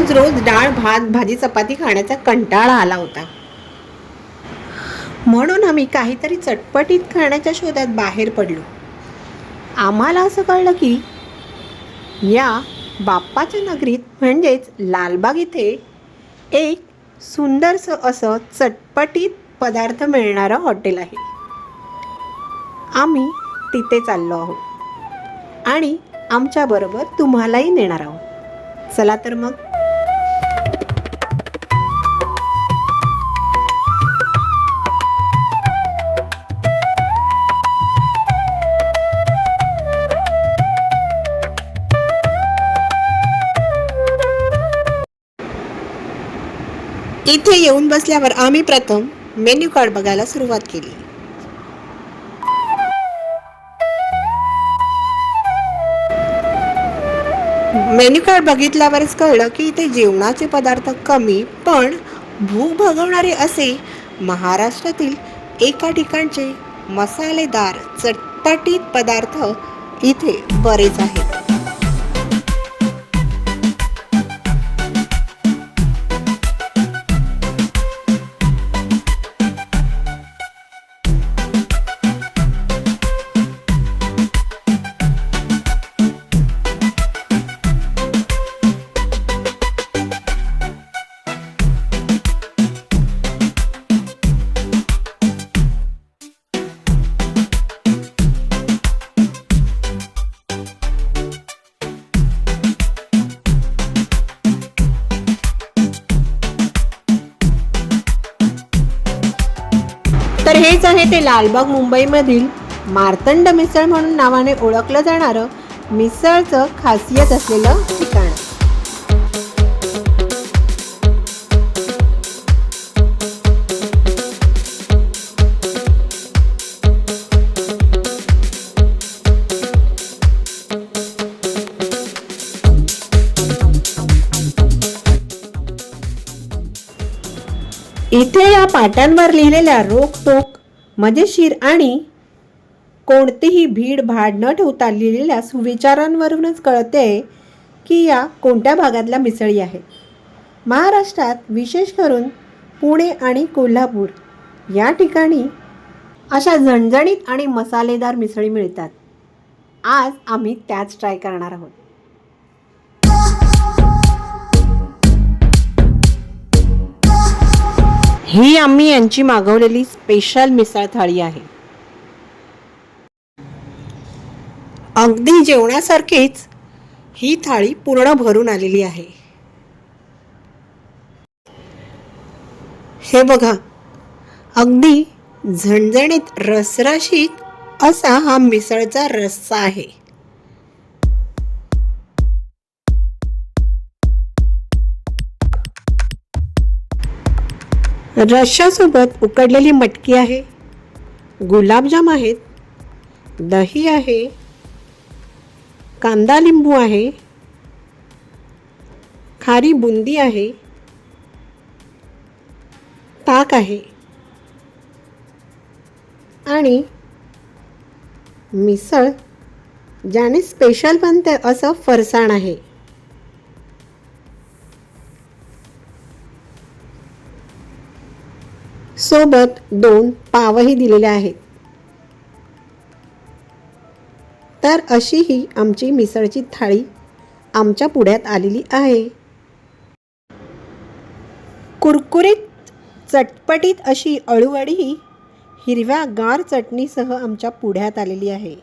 रोज रोज डाळ भात भाजी चपाती खाण्याचा कंटाळा आला होता. म्हणून आम्ही काहीतरी चटपटीत खाण्याच्या शोधात बाहेर पडलो. आम्हाला असं कळलं की या बाप्पाच्या नगरीत म्हणजेच लालबाग इथे एक सुंदरसं असं चटपटीत पदार्थ मिळणारं हॉटेल आहे. आम्ही तिथे चाललो आहोत आणि आमच्याबरोबर तुम्हालाही नेणार आहोत. चला तर मग. इथे येऊन बसल्यावर आम्ही प्रथम मेन्यू कार्ड बघायला सुरुवात केली. मेन्यू कार्ड बघितल्यावरच कळलं की इथे जेवणाचे पदार्थ कमी पण भूक भागवणारे असे महाराष्ट्रातील एका ठिकाणचे मसालेदार चटपटीत पदार्थ इथे बरेच आहेत. तर हेच आहे ते लालबाग मुंबईमधील मार्तंड मिसळ म्हणून नावाने ओळखलं जाणारं मिसळचं खासियत असलेलं ठिकाण. इथे या पाट्यांवर लिहिलेल्या रोखटोक मजेशीर आणि कोणतीही भीड भाड न ठेवता लिहिलेल्या सुविचारांवरूनच कळते की या कोणत्या भागातल्या मिसळी आहेत. महाराष्ट्रात विशेष करून पुणे आणि कोल्हापूर या ठिकाणी अशा झणझणीत आणि मसालेदार मिसळी मिळतात. आज आम्ही त्याच ट्राय करणार आहोत. ही आम्ही यांची मागवलेली स्पेशल मिसळ थाळी आहे. अगदी जेवणासारखीच ही थाळी पूर्ण भरून आलेली आहे. हे बघा, अगदी झणझणीत रसरशीत असा हा मिसळचा रस्सा आहे. रश्श्यासोबत उकडलेली मटकी आहे, गुलाबजाम आहेत, दही आहे, कांदा लिंबू आहे, खारी बुंदी आहे, ताक आहे आणि मिसळ ज्याने स्पेशल बनते असं फरसाण आहे. सोबत 2 पावही दिलेले आहेत. तर अशी ही आमची मिसळची थाळी आमच्या पुढ्यात आलेली आहे. कुरकुरीत चटपटीत अशी अळूवडी ही हिरव्या गार चटणीसह आमच्या पुढ्यात आलेली आहे.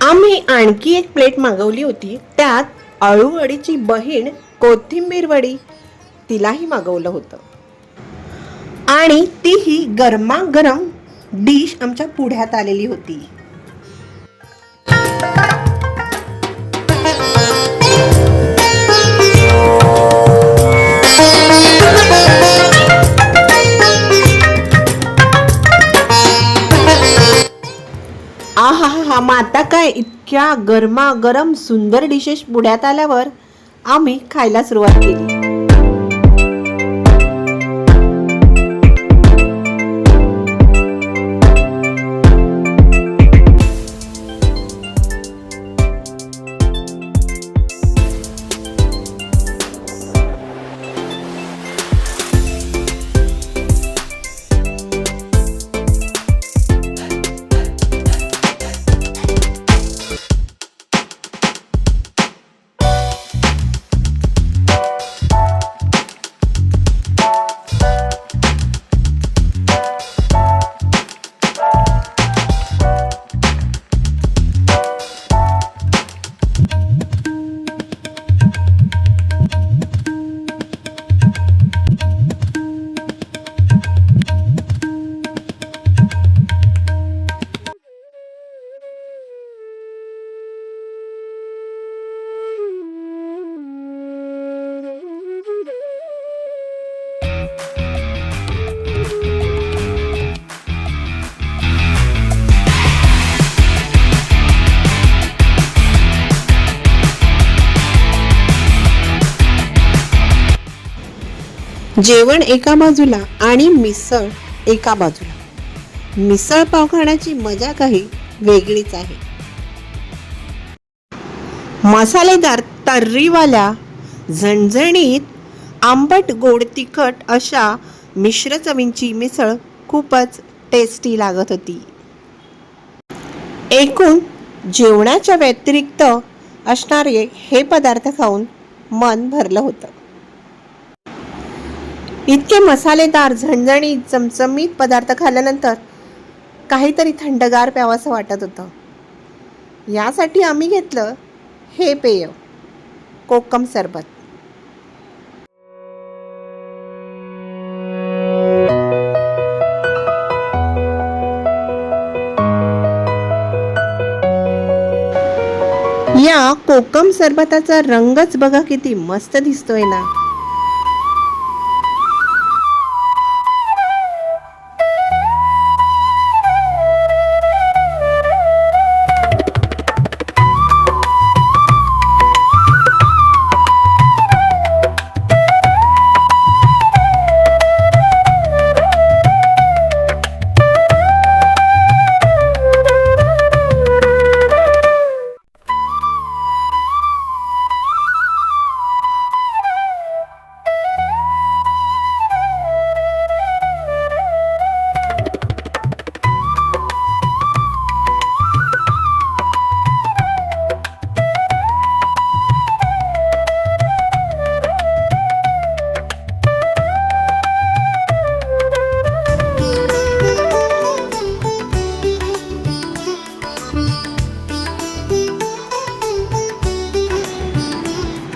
आम्ही आणखी एक प्लेट मागवली होती. त्यात अळूवडीची बहीण कोथिंबीर वडी तिलाही मागवलं होतं आणि तीही गरमागरम डिश आमच्या पुढ्यात आलेली होती. या गरमागरम सुंदर डिशेस पुढ्यात आल्यावर आम्ही खायला सुरुवात केली. जेवण एका बाजूला आणि मिसळ एका बाजूला. मिसळ पाव खाण्याची मजा काही वेगळीच आहे. मसालेदार तर्रीवाल्या झणझणीत आंबट गोड तिखट अशा मिश्र चवींची मिसळ खूपच टेस्टी लागत होती. एकूण जेवणाच्या व्यतिरिक्त असणारे हे पदार्थ खाऊन मन भरलं होतं. इतके मसालेदार झणझणीत चमचमीत पदार्थ खाल्ल्यानंतर काहीतरी थंडगार प्यावंसं वाटत होतं. यासाठी आम्ही घेतलं हे पेय, कोकम सरबत. या कोकम सरबताचा रंगच बघा किती मस्त दिसतोय ना.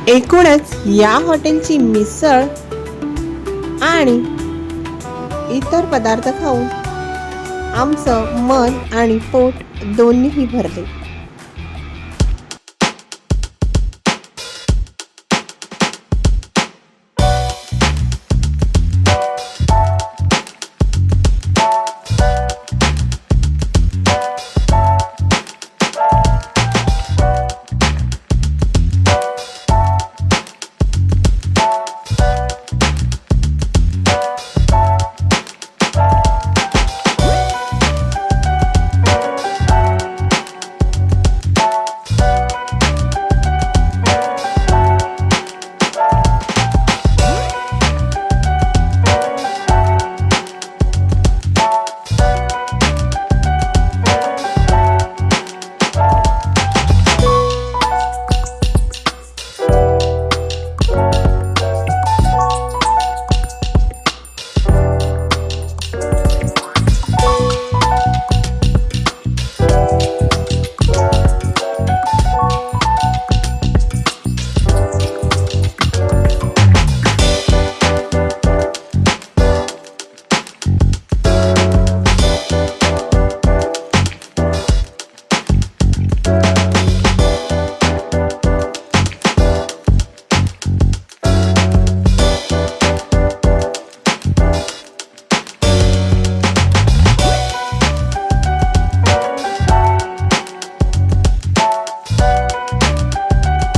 एकूणच या हॉटेलची मिसळ आणि इतर पदार्थ खाऊन आमचं मन आणि पोट दोन्हीही भरले.